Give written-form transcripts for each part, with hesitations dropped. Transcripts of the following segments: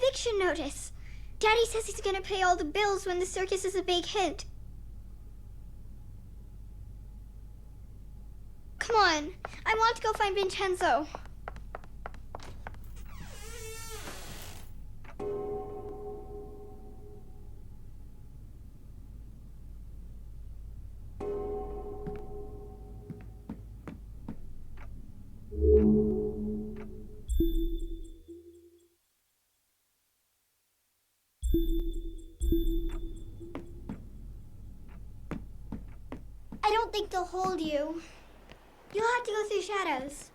eviction notice. Daddy says he's gonna pay all the bills when the circus is a big hit. Come on, I want to go find Vincenzo. I don't think they'll hold you. You'll have to go through shadows.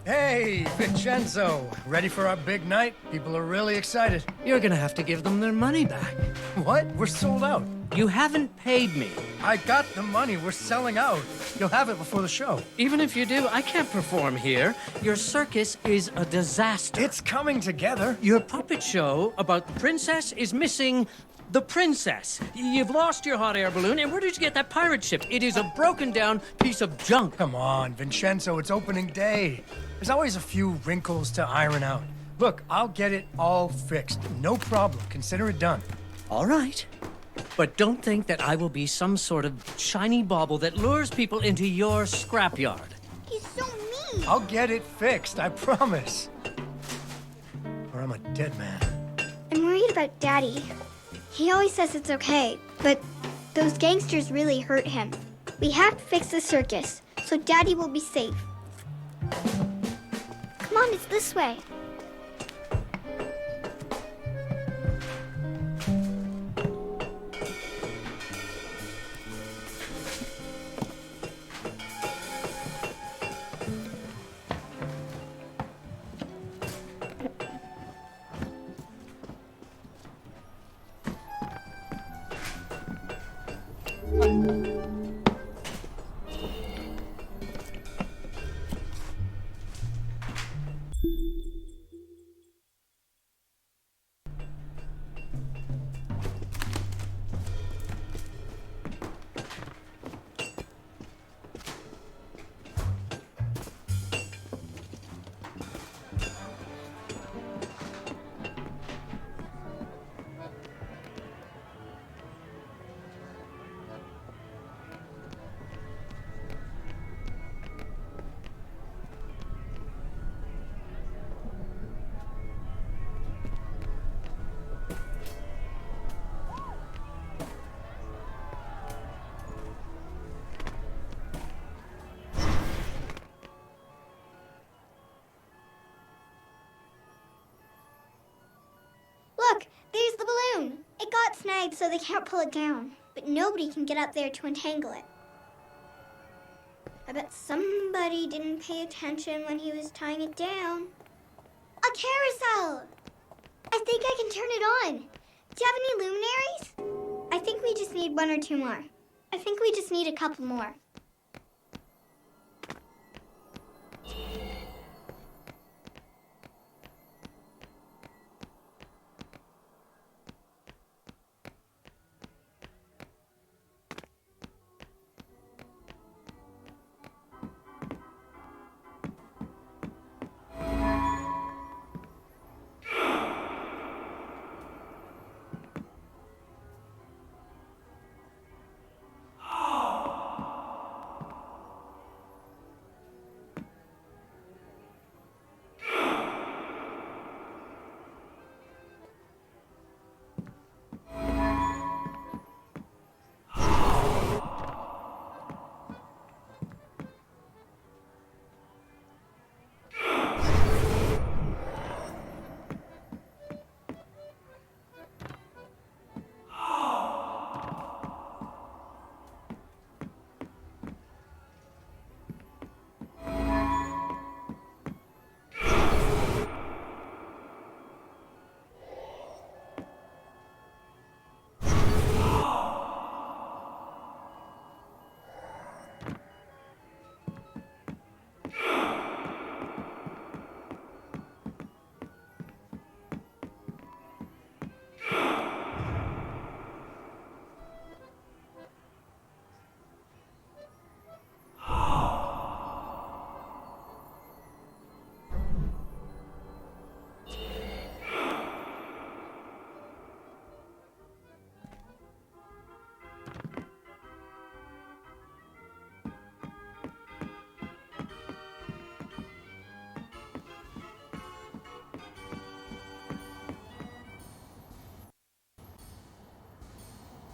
Hey, Vincenzo. Ready for our big night? People are really excited. You're gonna have to give them their money back. What? We're sold out. You haven't paid me. I got the money. We're selling out. You'll have it before the show. Even if you do, I can't perform here. Your circus is a disaster. It's coming together. Your puppet show about the princess is missing the princess. You've lost your hot air balloon, and where did you get that pirate ship? It is a broken down piece of junk. Come on, Vincenzo. It's opening day. There's always a few wrinkles to iron out. Look, I'll get it all fixed. No problem. Consider it done. All right. But don't think that I will be some sort of shiny bauble that lures people into your scrapyard. He's so mean. I'll get it fixed, I promise. Or I'm a dead man. I'm worried about Daddy. He always says it's okay, but those gangsters really hurt him. We have to fix the circus, so Daddy will be safe. Come on, it's this way. Look, there's the balloon. It got snagged so they can't pull it down, but nobody can get up there to untangle it. I bet somebody didn't pay attention when he was tying it down. A carousel! I think I can turn it on. Do you have any luminaries? think we just need one or two more. I think we just need a couple more.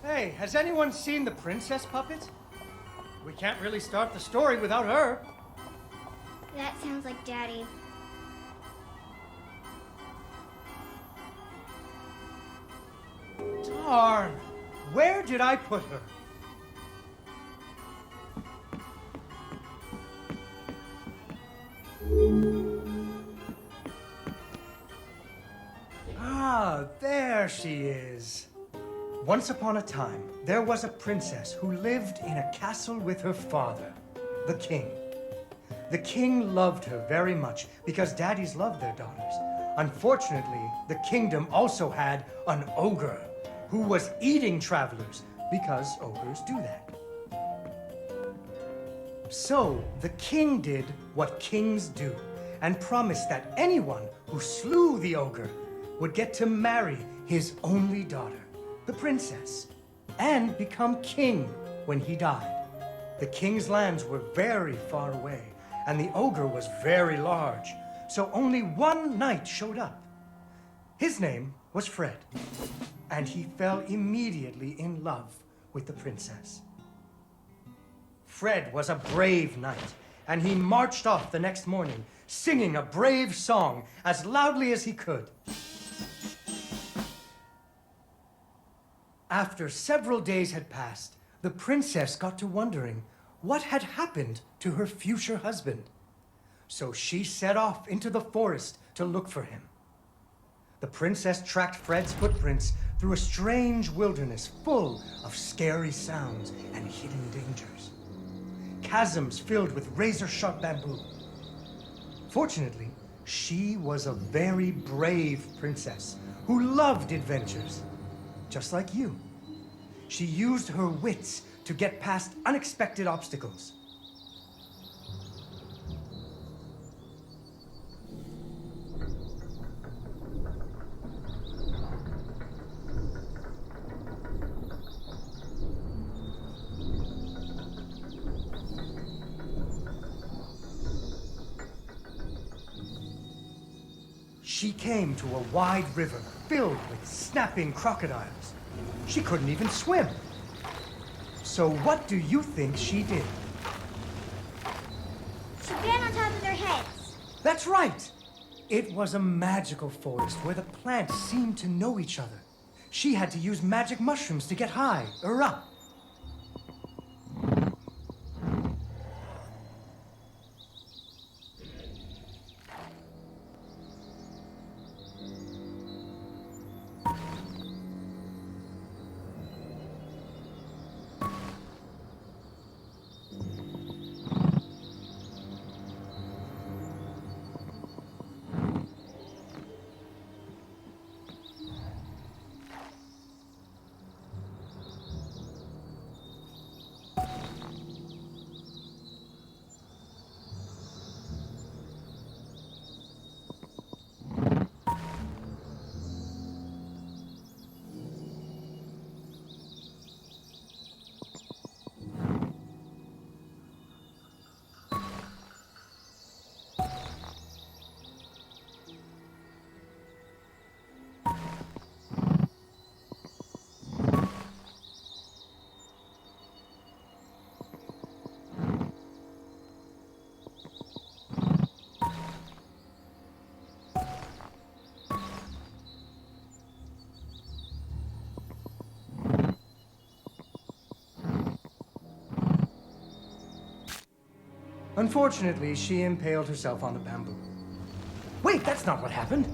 Hey, has anyone seen the princess puppet? We can't really start the story without her. That sounds like Daddy. Darn! Where did I put her? Ah, there she is. Once upon a time, there was a princess who lived in a castle with her father, the king. The king loved her very much because daddies loved their daughters. Unfortunately, the kingdom also had an ogre who was eating travelers because ogres do that. So the king did what kings do and promised that anyone who slew the ogre would get to marry his only daughter, the princess, and become king when he died. The king's lands were very far away, and the ogre was very large, so only one knight showed up. His name was Fred, and he fell immediately in love with the princess. Fred was a brave knight, and he marched off the next morning, singing a brave song as loudly as he could. After several days had passed, the princess got to wondering what had happened to her future husband. So she set off into the forest to look for him. The princess tracked Fred's footprints through a strange wilderness full of scary sounds and hidden dangers. Chasms filled with razor-sharp bamboo. Fortunately, she was a very brave princess who loved adventures. Just like you. She used her wits to get past unexpected obstacles. She came to a wide river filled with snapping crocodiles. She couldn't even swim. So what do you think she did? She ran on top of their heads. That's right! It was a magical forest where the plants seemed to know each other. She had to use magic mushrooms to get high or up. Unfortunately, she impaled herself on the bamboo. Wait, that's not what happened.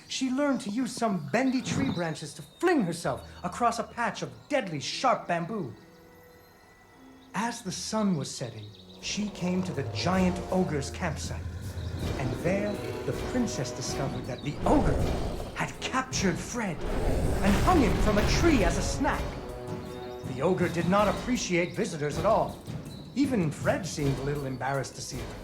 She learned to use some bendy tree branches to fling herself across a patch of deadly sharp bamboo. As the sun was setting, she came to the giant ogre's campsite. And there, the princess discovered that the ogre had captured Fred and hung him from a tree as a snack. The ogre did not appreciate visitors at all. Even Fred seemed a little embarrassed to see her.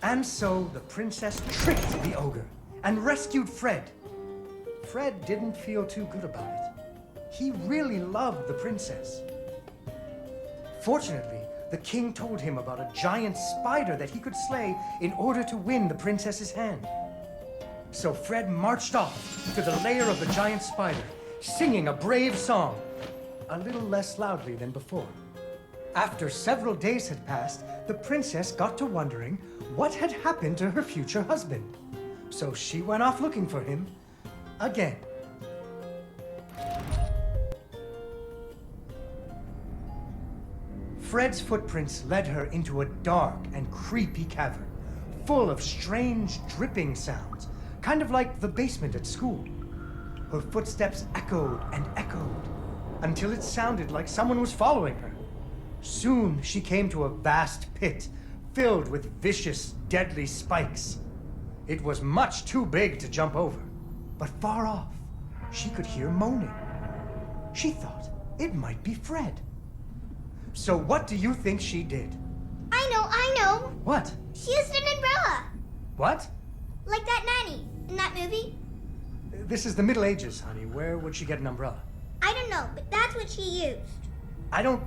And so the princess tricked the ogre and rescued Fred. Fred didn't feel too good about it. He really loved the princess. Fortunately, the king told him about a giant spider that he could slay in order to win the princess's hand. So Fred marched off to the lair of the giant spider, singing a brave song, a little less loudly than before. After several days had passed, the princess got to wondering what had happened to her future husband. So she went off looking for him again. Fred's footprints led her into a dark and creepy cavern, full of strange dripping sounds, kind of like the basement at school. Her footsteps echoed and echoed, until it sounded like someone was following her. Soon she came to a vast pit, filled with vicious, deadly spikes. It was much too big to jump over, but far off, she could hear moaning. She thought it might be Fred. So what do you think she did? I know, know! What? She used an umbrella! What? Like that nanny in that movie. This is the Middle Ages, honey. Where would she get an umbrella? I don't know, but that's what she used. I don't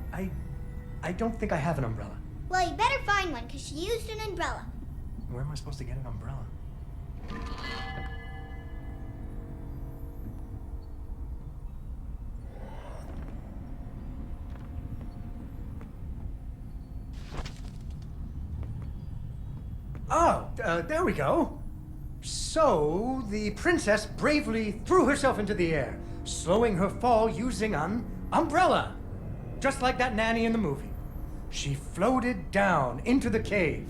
think I have an umbrella. Well, you better find one, because she used an umbrella. Where am I supposed to get an umbrella? Oh, there we go. So, the princess bravely threw herself into the air, slowing her fall using an umbrella. Just like that nanny in the movie. She floated down into the cave.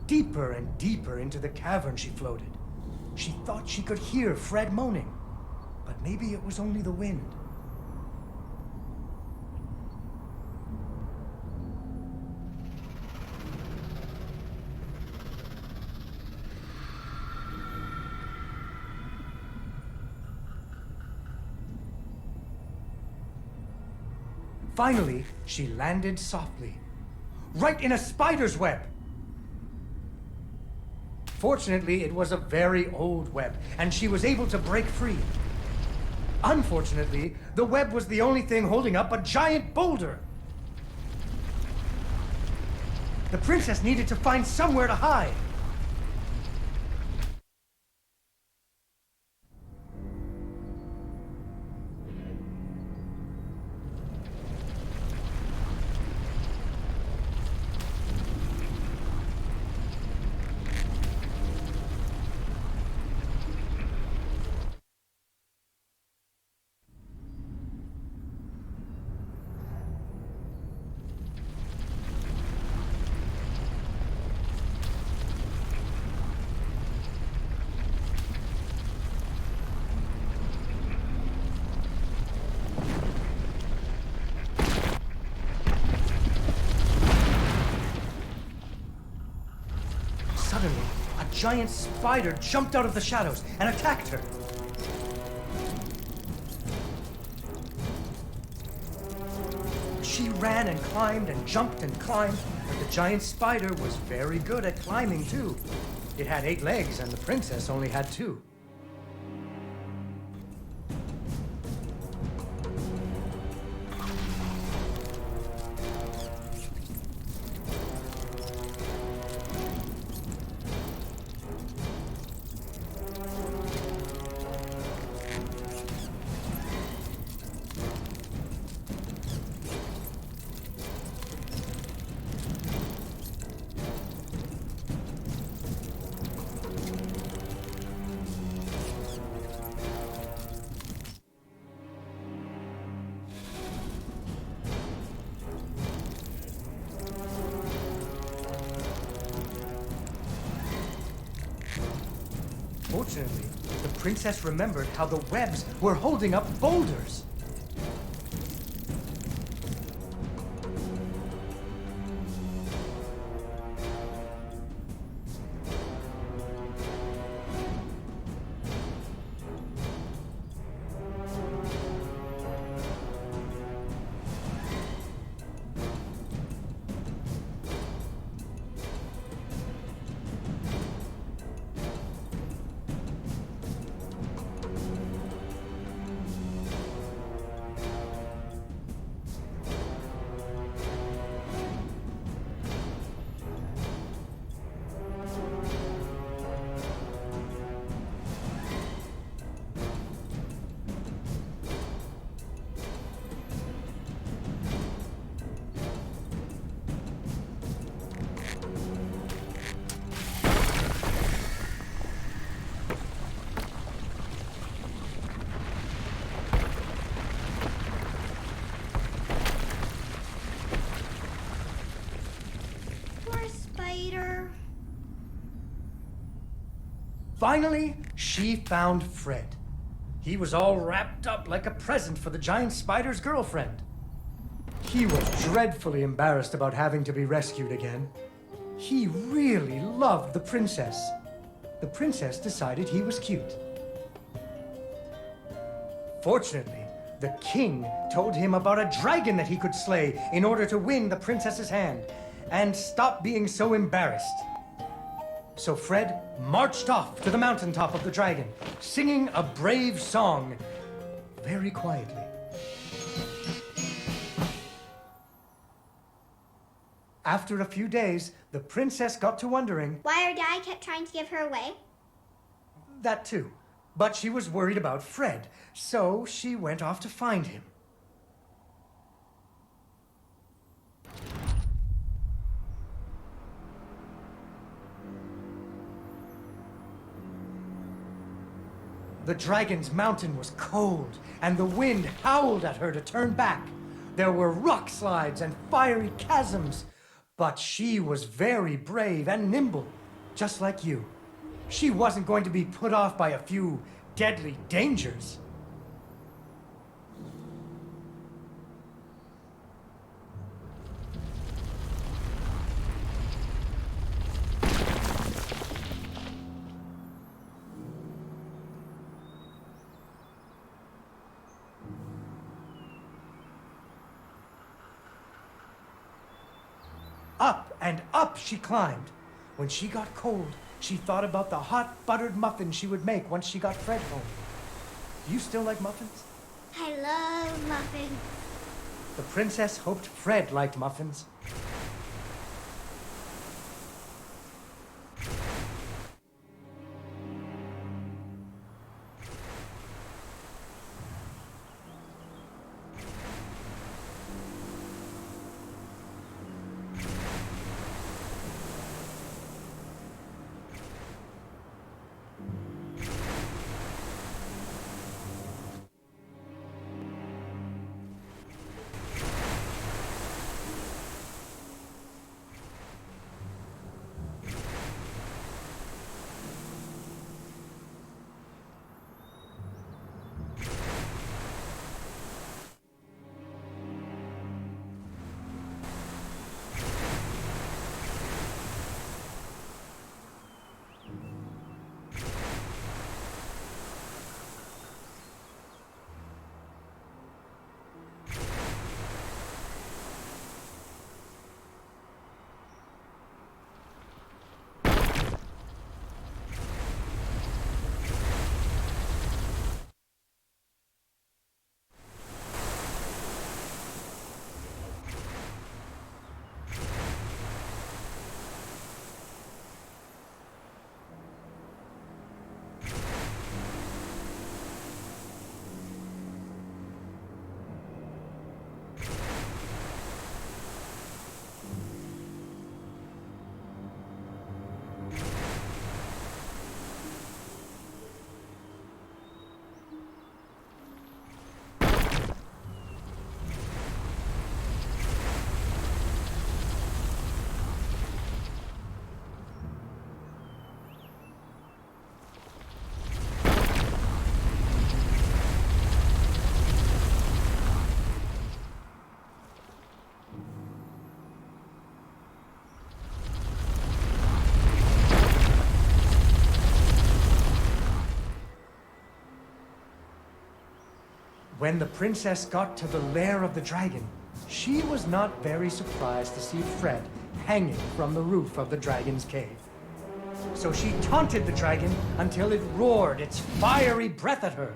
Deeper and deeper into the cavern she floated. She thought she could hear Fred moaning, but maybe it was only the wind. Finally, she landed softly, right in a spider's web. Fortunately, it was a very old web, and she was able to break free. Unfortunately, the web was the only thing holding up a giant boulder. The princess needed to find somewhere to hide. Suddenly, a giant spider jumped out of the shadows and attacked her. She ran and climbed and jumped and climbed, but the giant spider was very good at climbing too. It had 8 legs and the princess only had 2. Fortunately, the princess remembered how the webs were holding up boulders. Finally, she found Fred. He was all wrapped up like a present for the giant spider's girlfriend. He was dreadfully embarrassed about having to be rescued again. He really loved the princess. The princess decided he was cute. Fortunately, the king told him about a dragon that he could slay in order to win the princess's hand and stop being so embarrassed. So Fred marched off to the mountaintop of the dragon, singing a brave song very quietly. After a few days, the princess got to wondering... Why her dad kept trying to give her away? That too. But she was worried about Fred, so she went off to find him. The dragon's mountain was cold, and the wind howled at her to turn back. There were rock slides and fiery chasms, but she was very brave and nimble, just like you. She wasn't going to be put off by a few deadly dangers. Up and up she climbed. When she got cold, she thought about the hot buttered muffins she would make once she got Fred home. Do you still like muffins? I love muffins. The princess hoped Fred liked muffins. When the princess got to the lair of the dragon, she was not very surprised to see Fred hanging from the roof of the dragon's cave. So she taunted the dragon until it roared its fiery breath at her.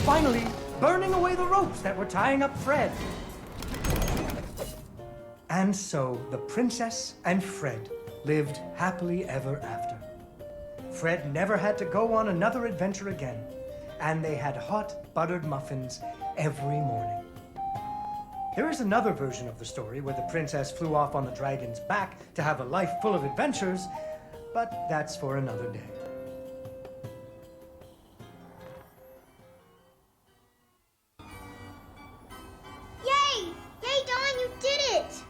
finally burning away the ropes that were tying up Fred. And so the princess and Fred lived happily ever after. Fred never had to go on another adventure again, and they had hot buttered muffins every morning. There is another version of the story where the princess flew off on the dragon's back to have a life full of adventures, but that's for another day. Yay! Yay, Dawn, you did it!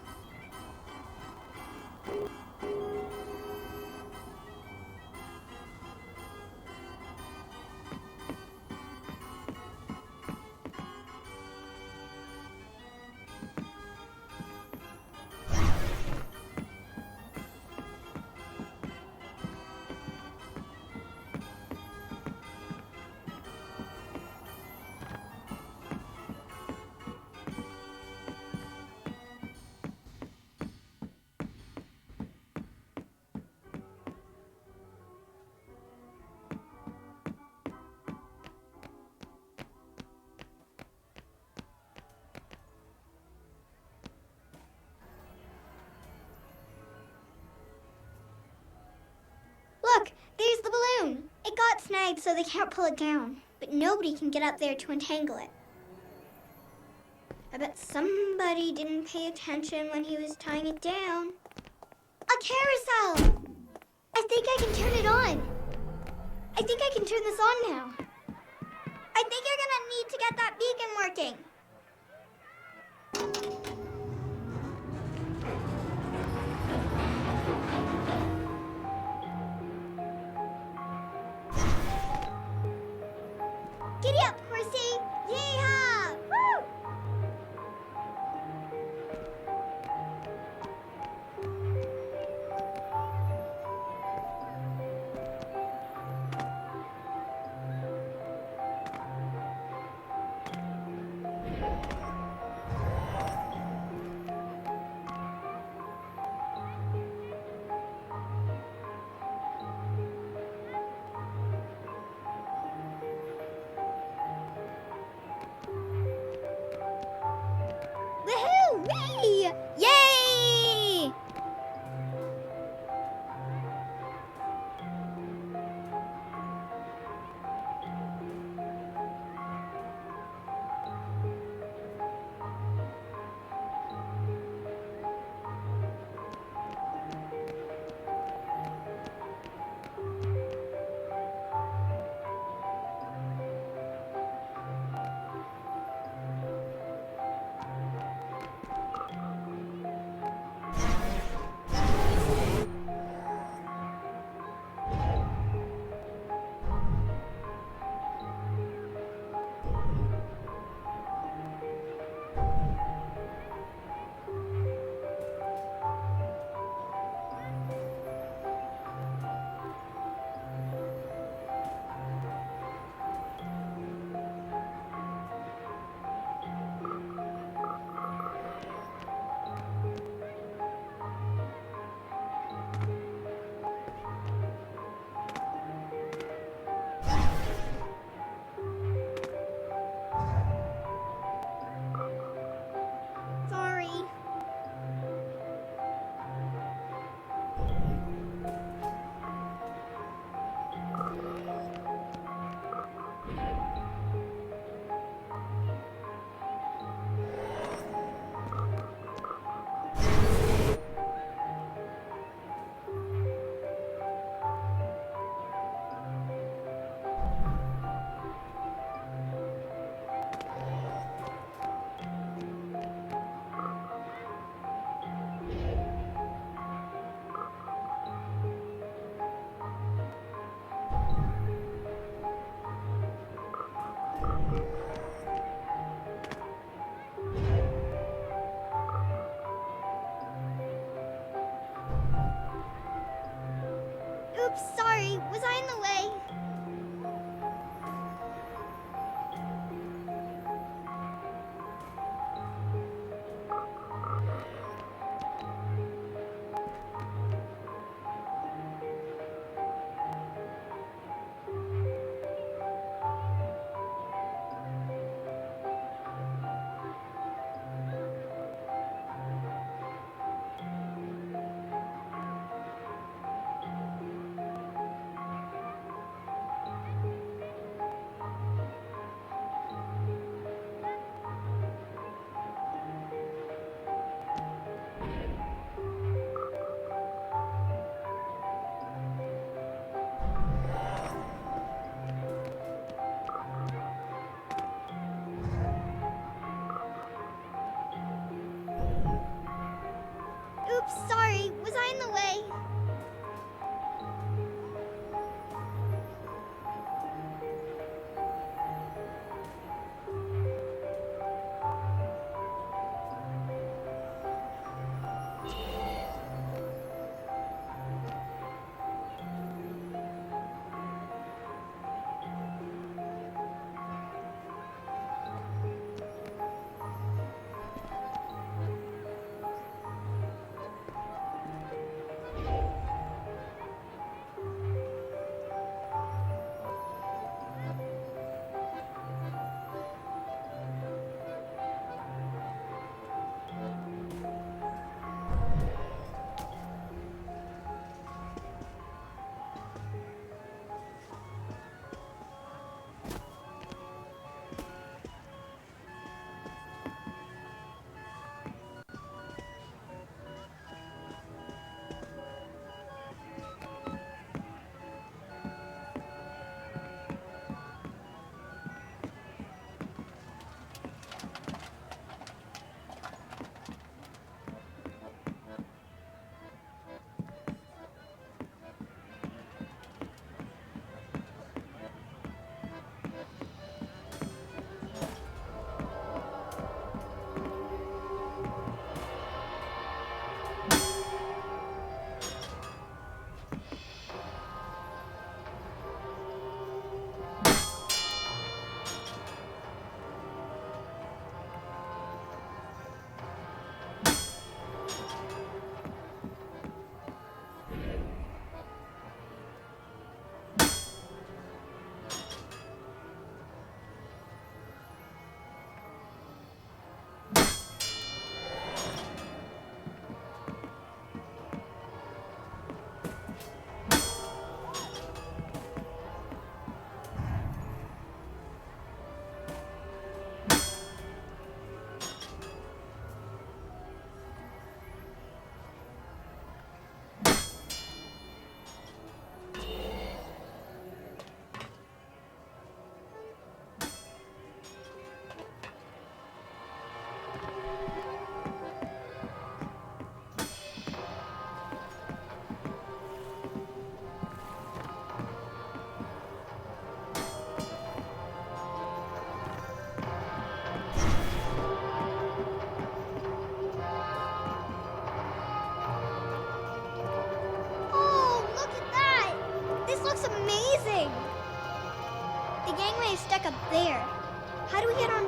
Look, there's the balloon. It got snagged so they can't pull it down, but nobody can get up there to untangle it. I bet somebody didn't pay attention when he was tying it down. A carousel! I think I can turn it on. I think I can turn this on now. I think you're gonna need to get that beacon working. Giddy up, horsey! Yeehaw! Woo! gangway is stuck up there. How do we get on